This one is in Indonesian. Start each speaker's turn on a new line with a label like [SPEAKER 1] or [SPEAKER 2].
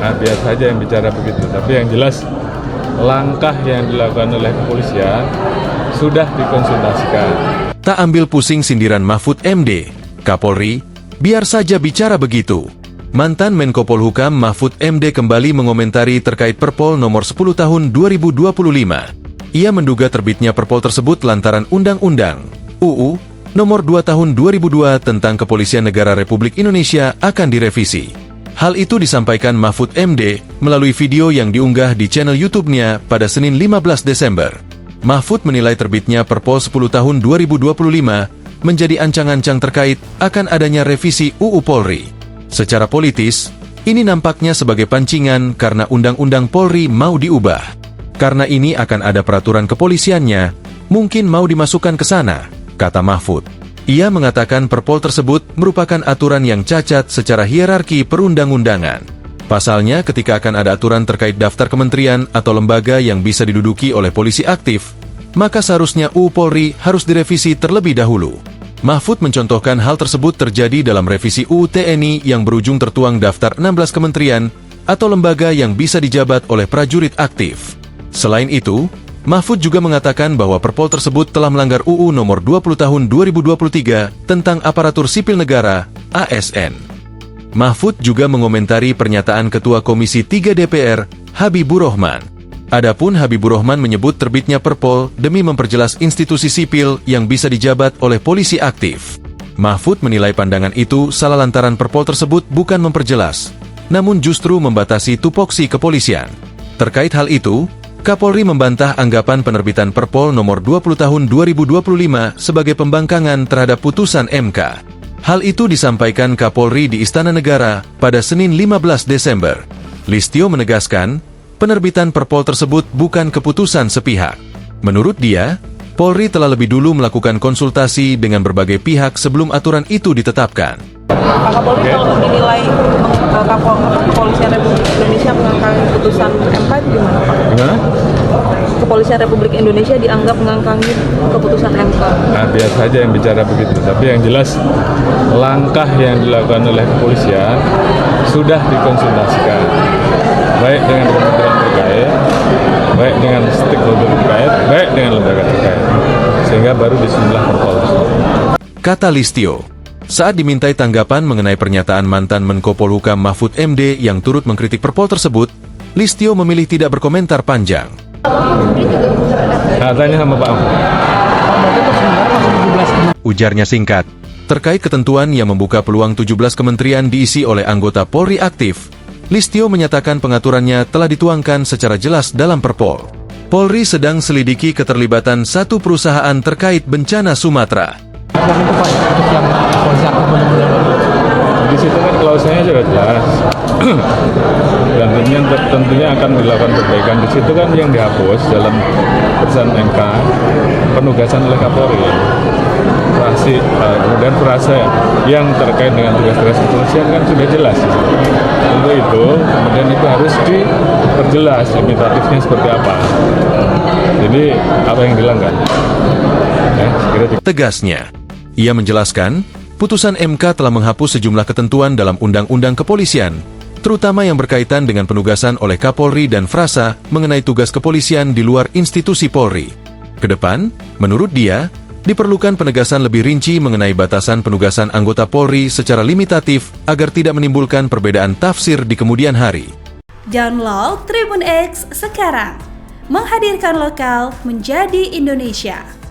[SPEAKER 1] Nah, biar saja yang bicara begitu. Tapi yang jelas langkah yang dilakukan oleh kepolisian sudah dikonsultasikan.
[SPEAKER 2] Tak ambil pusing sindiran Mahfud MD, Kapolri, biar saja bicara begitu. Mantan Menko Polhukam Mahfud MD kembali mengomentari terkait Perpol nomor 10 tahun 2025. Ia menduga terbitnya Perpol tersebut lantaran Undang-Undang UU nomor 2 tahun 2002 tentang Kepolisian Negara Republik Indonesia akan direvisi. Hal itu disampaikan Mahfud MD melalui video yang diunggah di channel YouTube-nya pada Senin 15 Desember. Mahfud menilai terbitnya Perpol 10 tahun 2025 menjadi ancang-ancang terkait akan adanya revisi UU Polri. Secara politis, ini nampaknya sebagai pancingan karena Undang-Undang Polri mau diubah. Karena ini akan ada peraturan kepolisiannya, mungkin mau dimasukkan ke sana, kata Mahfud. Ia mengatakan Perpol tersebut merupakan aturan yang cacat secara hierarki perundang-undangan. Pasalnya, ketika akan ada aturan terkait daftar kementerian atau lembaga yang bisa diduduki oleh polisi aktif, maka seharusnya UU Polri harus direvisi terlebih dahulu. Mahfud mencontohkan hal tersebut terjadi dalam revisi UU TNI yang berujung tertuang daftar 16 kementerian atau lembaga yang bisa dijabat oleh prajurit aktif. Selain itu, Mahfud juga mengatakan bahwa Perpol tersebut telah melanggar UU nomor 20 tahun 2023 tentang aparatur sipil negara, ASN. Mahfud juga mengomentari pernyataan Ketua Komisi 3 DPR, Habibur Rahman. Adapun Habibur Rahman menyebut terbitnya Perpol demi memperjelas institusi sipil yang bisa dijabat oleh polisi aktif. Mahfud menilai pandangan itu salah lantaran Perpol tersebut bukan memperjelas, namun justru membatasi tupoksi kepolisian. Terkait hal itu, Kapolri membantah anggapan penerbitan Perpol nomor 20 tahun 2025 sebagai pembangkangan terhadap putusan MK. Hal itu disampaikan Kapolri di Istana Negara pada Senin 15 Desember. Listio menegaskan, penerbitan Perpol tersebut bukan keputusan sepihak. Menurut dia, Polri telah lebih dulu melakukan konsultasi dengan berbagai pihak sebelum aturan itu ditetapkan.
[SPEAKER 3] Pak Kapolri kalau dinilai Kepolisian Republik Indonesia mengangkangi putusan MK itu gimana, Pak?
[SPEAKER 1] Gimana?
[SPEAKER 3] Kepolisian Republik Indonesia dianggap mengangkangi keputusan MK.
[SPEAKER 1] Nah, biar saja yang bicara begitu. Tapi yang jelas langkah yang dilakukan oleh kepolisian sudah dikonsultasikan. Baik dengan kementerian terkait, baik dengan stakeholder terkait, baik dengan lembaga terkait, sehingga baru disusunlah Perpol tersebut.
[SPEAKER 2] Kata Listio, saat dimintai tanggapan mengenai pernyataan mantan Menko Polhukam Mahfud MD yang turut mengkritik Perpol tersebut, Listio memilih tidak berkomentar panjang.
[SPEAKER 1] Tanya sama Pak Ahmad.
[SPEAKER 2] Ujarnya singkat, terkait ketentuan yang membuka peluang 17 kementerian diisi oleh anggota Polri aktif, Listio menyatakan pengaturannya telah dituangkan secara jelas dalam Perpol. Polri sedang selidiki keterlibatan satu perusahaan terkait bencana Sumatera.
[SPEAKER 1] Di situ kan klausanya sudah jelas. Dan tentunya akan dilakukan perbaikan. Di situ kan yang dihapus dalam putusan MK penugasan oleh Kapolri. Kemudian frasa yang terkait dengan tugas-tugas kepolisian kan sudah jelas. Untuk itu, kemudian itu harus diperjelas limitatifnya seperti apa. Jadi, apa yang dilanggar?
[SPEAKER 2] Tegasnya, ia menjelaskan, putusan MK telah menghapus sejumlah ketentuan dalam Undang-Undang Kepolisian, terutama yang berkaitan dengan penugasan oleh Kapolri dan Frasa mengenai tugas kepolisian di luar institusi Polri. Kedepan, menurut dia, diperlukan penegasan lebih rinci mengenai batasan penugasan anggota Polri secara limitatif agar tidak menimbulkan perbedaan tafsir di kemudian hari.
[SPEAKER 4] Download Tribun X sekarang, menghadirkan lokal menjadi Indonesia.